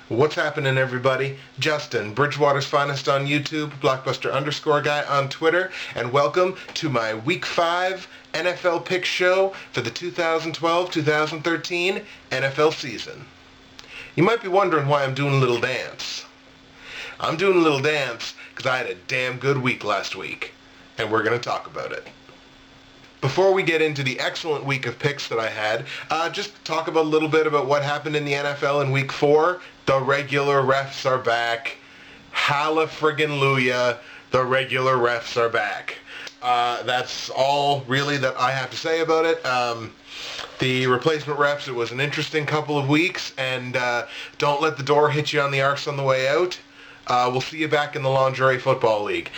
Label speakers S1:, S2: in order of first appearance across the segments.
S1: What's happening, everybody? Justin, Bridgewater's Finest on YouTube, Blockbuster_guy on Twitter, and welcome to my Week 5 NFL Pick Show for the 2012-2013 NFL season. You might be wondering why I'm doing a little dance. I'm doing a little dance because I had a damn good week last week, and we're going to talk about it. Before we get into the excellent week of picks that I had, just talk about a little bit about what happened in the NFL in Week 4. The regular refs are back. Hallelujah, the regular refs are back. That's all really that I have to say about it. The replacement refs, it was an interesting couple of weeks, and don't let the door hit you on the arse on the way out. We'll see you back in the Lingerie Football League.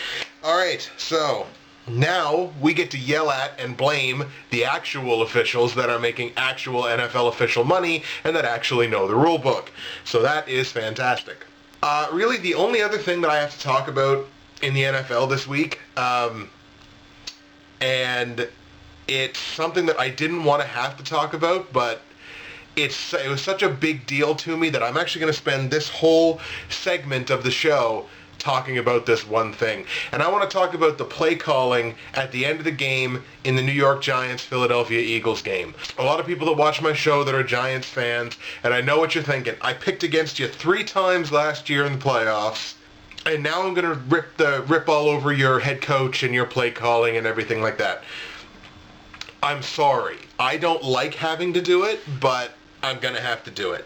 S1: All right, so now we get to yell at and blame the actual officials that are making actual NFL official money and that actually know the rule book. So that is fantastic. Really, the only other thing that I have to talk about in the NFL this week, and it's something that I didn't want to have to talk about, but it was such a big deal to me that I'm actually going to spend this whole segment of the show talking about this one thing. And I want to talk about the play calling at the end of the game in the New York Giants-Philadelphia Eagles game. A lot of people that watch my show that are Giants fans, and I know what you're thinking. I picked against you 3 times last year in the playoffs, and now I'm going to rip all over your head coach and your play calling and everything like that. I'm sorry. I don't like having to do it, but I'm going to have to do it.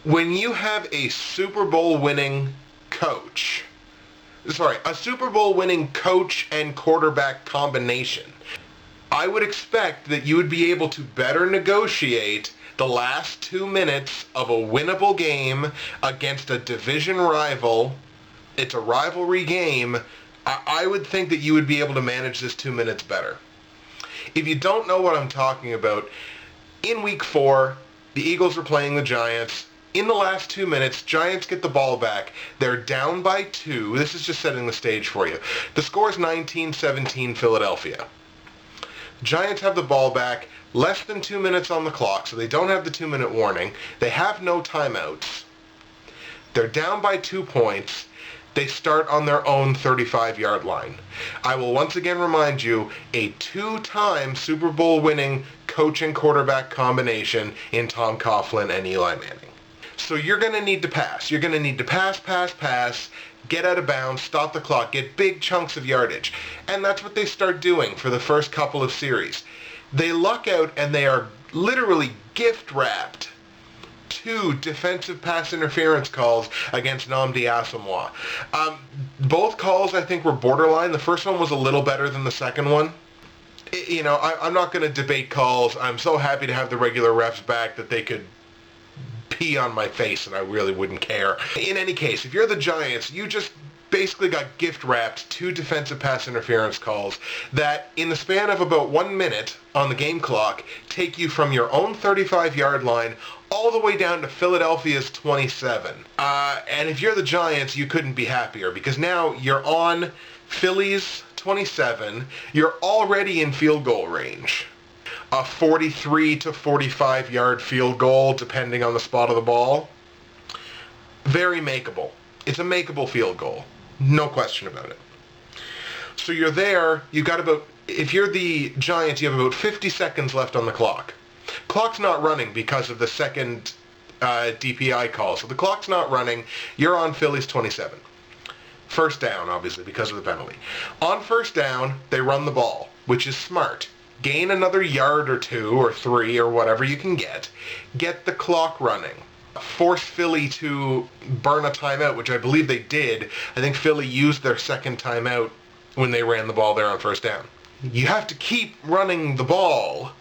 S1: When you have a Super Bowl winning coach, a Super Bowl winning coach and quarterback combination, I would expect that you would be able to better negotiate the last 2 minutes of a winnable game against a division rival. It's a rivalry game. I would think that you would be able to manage this 2 minutes better. If you don't know what I'm talking about, in Week 4, the Eagles were playing the Giants. In the last 2 minutes, Giants get the ball back. They're down by 2. This is just setting the stage for you. The score is 19-17 Philadelphia. Giants have the ball back, less than 2 minutes on the clock, so they don't have the 2-minute warning. They have no timeouts. They're down by 2 points. They start on their own 35-yard line. I will once again remind you, a 2-time Super Bowl winning coach and quarterback combination in Tom Coughlin and Eli Manning. So you're going to need to pass. You're going to need to pass, get out of bounds, stop the clock, get big chunks of yardage. And that's what they start doing for the first couple of series. They luck out and they are literally gift-wrapped 2 defensive pass interference calls against Nnamdi Asomugha. Both calls, I think, were borderline. The first one was a little better than the second one. I'm not going to debate calls. I'm so happy to have the regular refs back that they could pee on my face and I really wouldn't care. In any case, if you're the Giants, you just basically got gift-wrapped 2 defensive pass interference calls that, in the span of about 1 minute on the game clock, take you from your own 35-yard line all the way down to Philadelphia's 27. And if you're the Giants, you couldn't be happier, because now you're on Philly's 27. You're already in field goal range. A 43 to 45-yard field goal, depending on the spot of the ball. Very makeable. It's a makeable field goal. No question about it. So you're there. If you're the Giants, you have about 50 seconds left on the clock. Clock's not running because of the second DPI call. So the clock's not running. You're on Philly's 27. First down, obviously, because of the penalty. On first down, they run the ball, which is smart. Gain another yard or 2 or 3 or whatever you can get. Get the clock running. Force Philly to burn a timeout, which I believe they did. I think Philly used their second timeout when they ran the ball there on first down. You have to keep running the ball.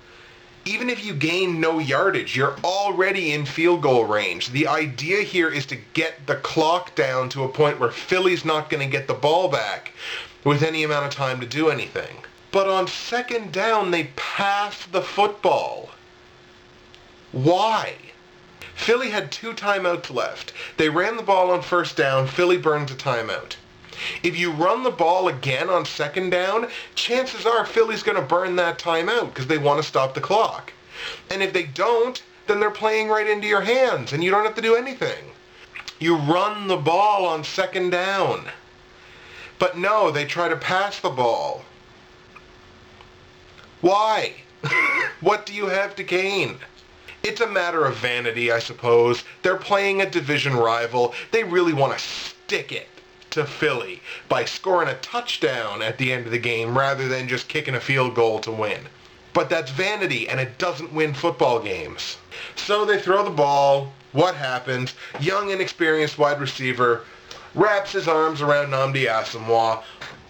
S1: Even if you gain no yardage, you're already in field goal range. The idea here is to get the clock down to a point where Philly's not going to get the ball back with any amount of time to do anything. But on second down, they pass the football. Why? Philly had 2 timeouts left. They ran the ball on first down. Philly burns a timeout. If you run the ball again on second down, chances are Philly's going to burn that timeout because they want to stop the clock. And if they don't, then they're playing right into your hands and you don't have to do anything. You run the ball on second down. But no, they try to pass the ball. Why? What do you have to gain? It's a matter of vanity, I suppose. They're playing a division rival. They really want to stick it to Philly by scoring a touchdown at the end of the game rather than just kicking a field goal to win. But that's vanity, and it doesn't win football games. So they throw the ball. What happens? Young, inexperienced wide receiver wraps his arms around Nnamdi Asomugha.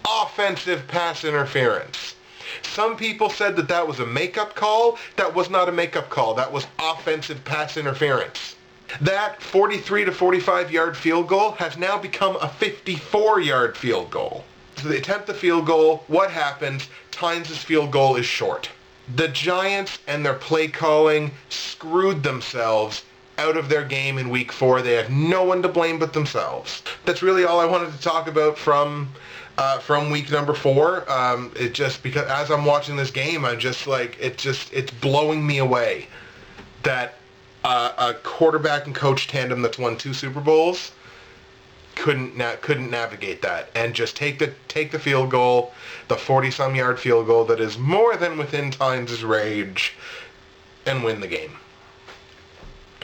S1: Offensive pass interference. Some people said that that was a makeup call. That was not a makeup call. That was offensive pass interference. That 43 to 45 yard field goal has now become a 54-yard field goal. So they attempt the field goal. What happens? Tynes' field goal is short. The Giants and their play calling screwed themselves out of their game in week 4. They have no one to blame but themselves. That's really all I wanted to talk about from week number 4. It just, because as I'm watching this game, I'm just like, it's blowing me away that a quarterback and coach tandem that's won 2 Super Bowls couldn't navigate that and just take the field goal, the 40-some yard field goal that is more than within Tynes' range, and win the game.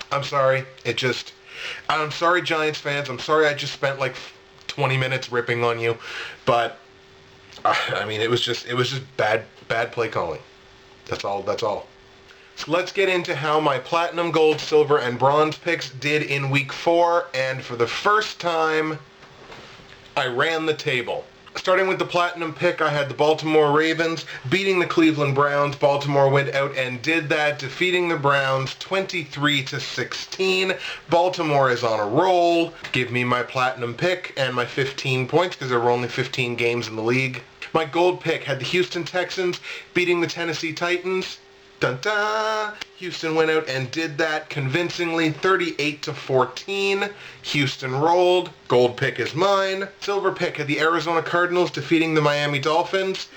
S1: I'm sorry. I'm sorry, Giants fans. I'm sorry I just spent like 20 minutes ripping on you, but I mean, it was just bad play calling. That's all. So let's get into how my platinum, gold, silver, and bronze picks did in week 4, and for the first time, I ran the table. Starting with the platinum pick, I had the Baltimore Ravens beating the Cleveland Browns. Baltimore went out and did that, defeating the Browns 23-16. Baltimore is on a roll. Give me my platinum pick and my 15 points because there were only 15 games in the league. My gold pick had the Houston Texans beating the Tennessee Titans. Dun-dun! Houston went out and did that convincingly, 38-14. Houston rolled. Gold pick is mine. Silver pick had the Arizona Cardinals defeating the Miami Dolphins.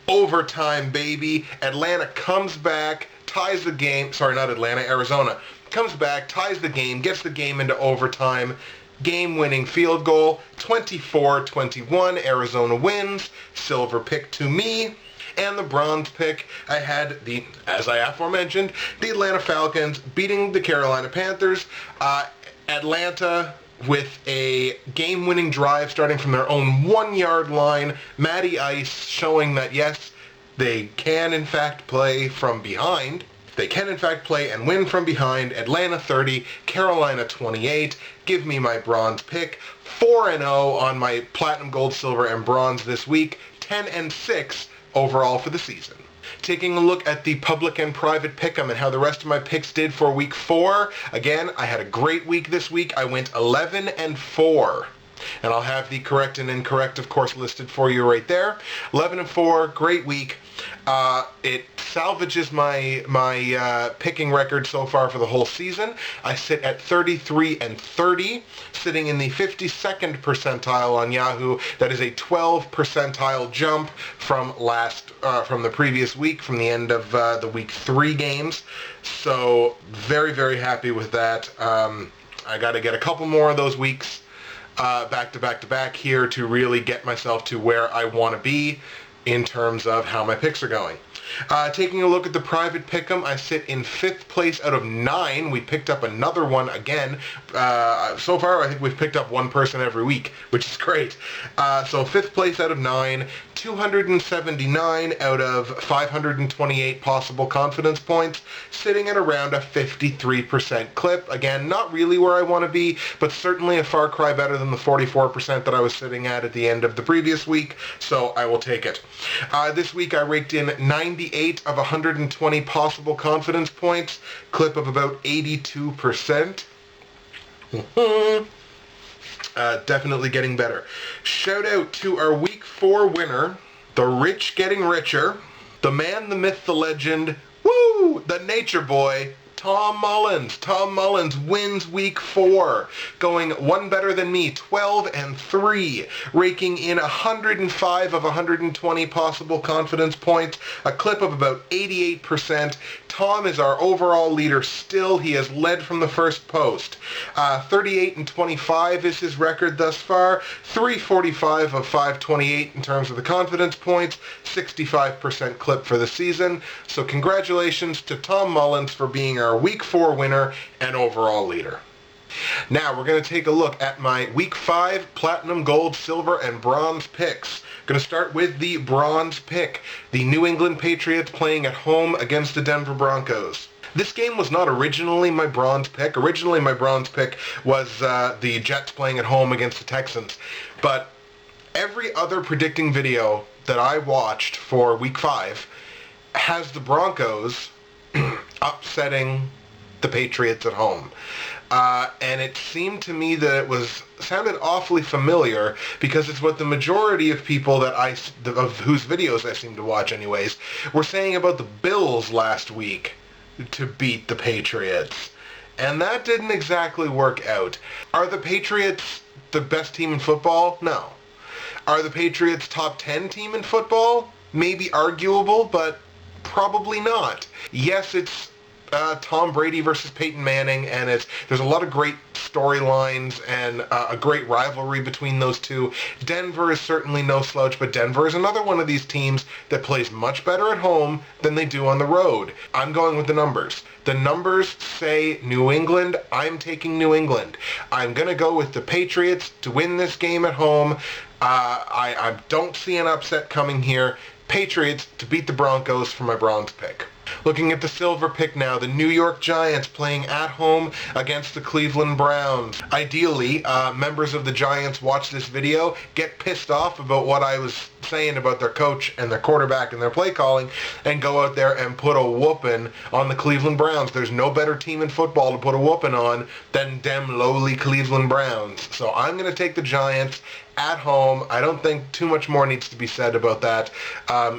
S1: Overtime, baby. Atlanta comes back, ties the game. Sorry, not Atlanta, Arizona. Comes back, ties the game, gets the game into overtime. Game-winning field goal, 24-21. Arizona wins. Silver pick to me. And the bronze pick, I had as I aforementioned, the Atlanta Falcons beating the Carolina Panthers. Atlanta with a game-winning drive starting from their own 1-yard line. Matty Ice showing that, yes, they can in fact play from behind. They can in fact play and win from behind. Atlanta 30, Carolina 28. Give me my bronze pick. 4-0 on my platinum, gold, silver, and bronze this week. 10-6 overall for the season. Taking a look at the public and private pick'em and how the rest of my picks did for week 4. Again, I had a great week this week. I went 11-4. And I'll have the correct and incorrect, of course, listed for you right there. 11-4, great week. It salvages my picking record so far for the whole season. I sit at 33-30, sitting in the 52nd percentile on Yahoo. That is a 12 percentile jump from the previous week, from the end of the week 3 games. So very, very happy with that. I got to get a couple more of those weeks back to back here to really get myself to where I want to be in terms of how my picks are going. Taking a look at the private pick'em, I sit in 5th place out of 9. We picked up another one again. So far, I think we've picked up one person every week, which is great. So 5th place out of 9, 279 out of 528 possible confidence points, sitting at around a 53% clip. Again, not really where I want to be, but certainly a far cry better than the 44% that I was sitting at the end of the previous week, so I will take it. This week I raked in 98 of 120 possible confidence points, clip of about 82%. Definitely getting better. Shout out to our week 4 winner, the rich getting richer, the man, the myth, the legend, woo, the nature boy, Tom Mullins. Tom Mullins wins week 4, going one better than me, 12-3, raking in 105 of 120 possible confidence points, a clip of about 88%. Tom is our overall leader still. He has led from the first post. 38-25 is his record thus far, 345 of 528 in terms of the confidence points, 65% clip for the season. So congratulations to Tom Mullins for being our Week 4 winner and overall leader. Now we're going to take a look at my Week 5 Platinum, Gold, Silver, and Bronze picks. Going to start with the Bronze pick, the New England Patriots playing at home against the Denver Broncos. This game was not originally my bronze pick. Originally my bronze pick was the Jets playing at home against the Texans. But every other predicting video that I watched for Week 5 has the Broncos upsetting the Patriots at home. And it seemed to me that it sounded awfully familiar because it's what the majority of people of whose videos I seem to watch anyways, were saying about the Bills last week to beat the Patriots. And that didn't exactly work out. Are the Patriots the best team in football? No. Are the Patriots top 10 team in football? Maybe arguable, but probably not. Yes, it's Tom Brady versus Peyton Manning, and there's a lot of great storylines and a great rivalry between those two. Denver is certainly no slouch, but Denver is another one of these teams that plays much better at home than they do on the road. I'm going with the numbers. The numbers say New England. I'm taking New England. I'm going to go with the Patriots to win this game at home. I don't see an upset coming here. Patriots to beat the Broncos for my bronze pick. Looking at the silver pick now, the New York Giants playing at home against the Cleveland Browns. Ideally, members of the Giants watch this video, get pissed off about what I was saying about their coach and their quarterback and their play calling, and go out there and put a whooping on the Cleveland Browns. There's no better team in football to put a whooping on than them lowly Cleveland Browns. So I'm going to take the Giants at home. I don't think too much more needs to be said about that.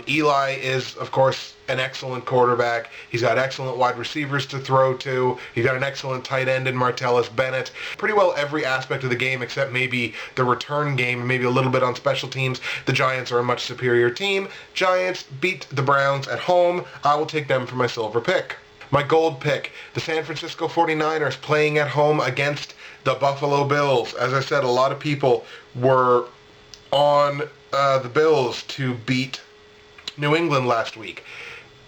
S1: Eli is, of course, an excellent quarterback. He's got excellent wide receivers to throw to. He's got an excellent tight end in Martellus Bennett. Pretty well every aspect of the game except maybe the return game and maybe a little bit on special teams. The Giants are a much superior team. Giants beat the Browns at home. I will take them for my silver pick. My gold pick, the San Francisco 49ers playing at home against the Buffalo Bills. As I said, a lot of people were on the Bills to beat New England last week.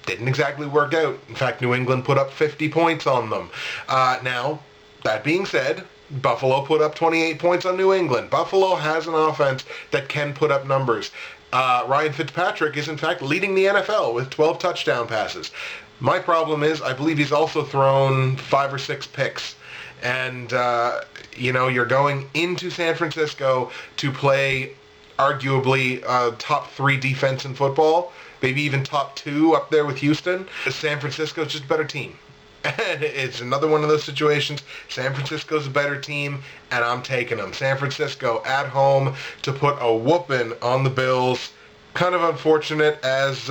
S1: Didn't exactly work out. In fact, New England put up 50 points on them. Now, that being said, Buffalo put up 28 points on New England. Buffalo has an offense that can put up numbers. Ryan Fitzpatrick is, in fact, leading the NFL with 12 touchdown passes. My problem is I believe he's also thrown 5 or 6 picks. And, you're going into San Francisco to play arguably top 3 defense in football, maybe even top 2 up there with Houston. San Francisco's just a better team. And it's another one of those situations. San Francisco's a better team, and I'm taking them. San Francisco at home to put a whooping on the Bills. Kind of unfortunate, as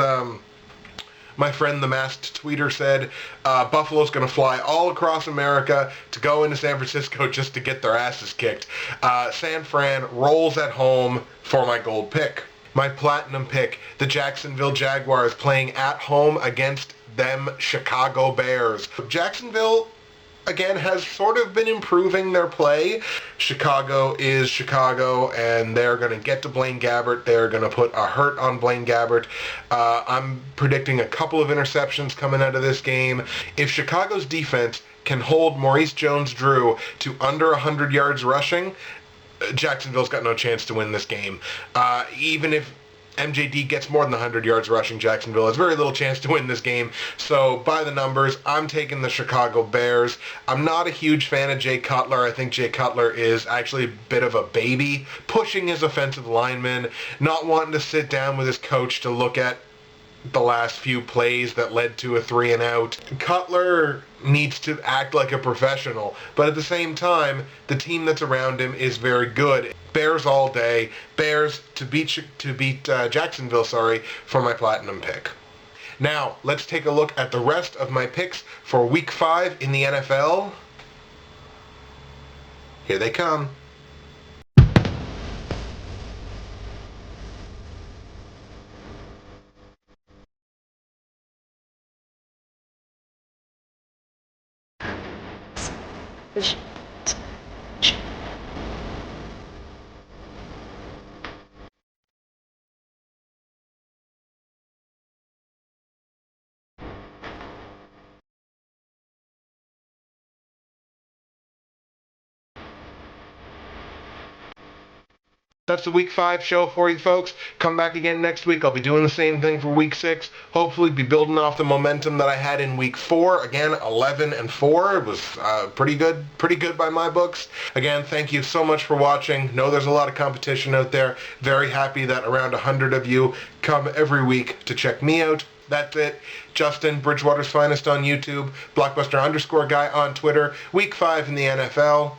S1: my friend the masked tweeter said, Buffalo's going to fly all across America to go into San Francisco just to get their asses kicked. San Fran rolls at home for my gold pick. My platinum pick, the Jacksonville Jaguars playing at home against them Chicago Bears. Jacksonville, again, has sort of been improving their play. Chicago is Chicago, and they're going to get to Blaine Gabbert. They're going to put a hurt on Blaine Gabbert. I'm predicting a couple of interceptions coming out of this game. If Chicago's defense can hold Maurice Jones-Drew to under 100 yards rushing, Jacksonville's got no chance to win this game. Even if MJD gets more than 100 yards rushing, Jacksonville has very little chance to win this game. So by the numbers, I'm taking the Chicago Bears. I'm not a huge fan of Jay Cutler. I think Jay Cutler is actually a bit of a baby, pushing his offensive linemen, not wanting to sit down with his coach to look at the last few plays that led to a 3-and-out. Cutler needs to act like a professional, but at the same time, the team that's around him is very good. Bears all day. Bears to beat Jacksonville, for my platinum pick. Now, let's take a look at the rest of my picks for Week 5 in the NFL. Here they come. That's the Week 5 show for you folks. Come back again next week. I'll be doing the same thing for Week 6. Hopefully be building off the momentum that I had in Week 4. Again, 11-4. It was pretty good by my books. Again, thank you so much for watching. Know there's a lot of competition out there. Very happy that around 100 of you come every week to check me out. That's it. Justin, Bridgewater's Finest on YouTube. Blockbuster_guy on Twitter. Week 5 in the NFL.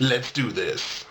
S1: Let's do this.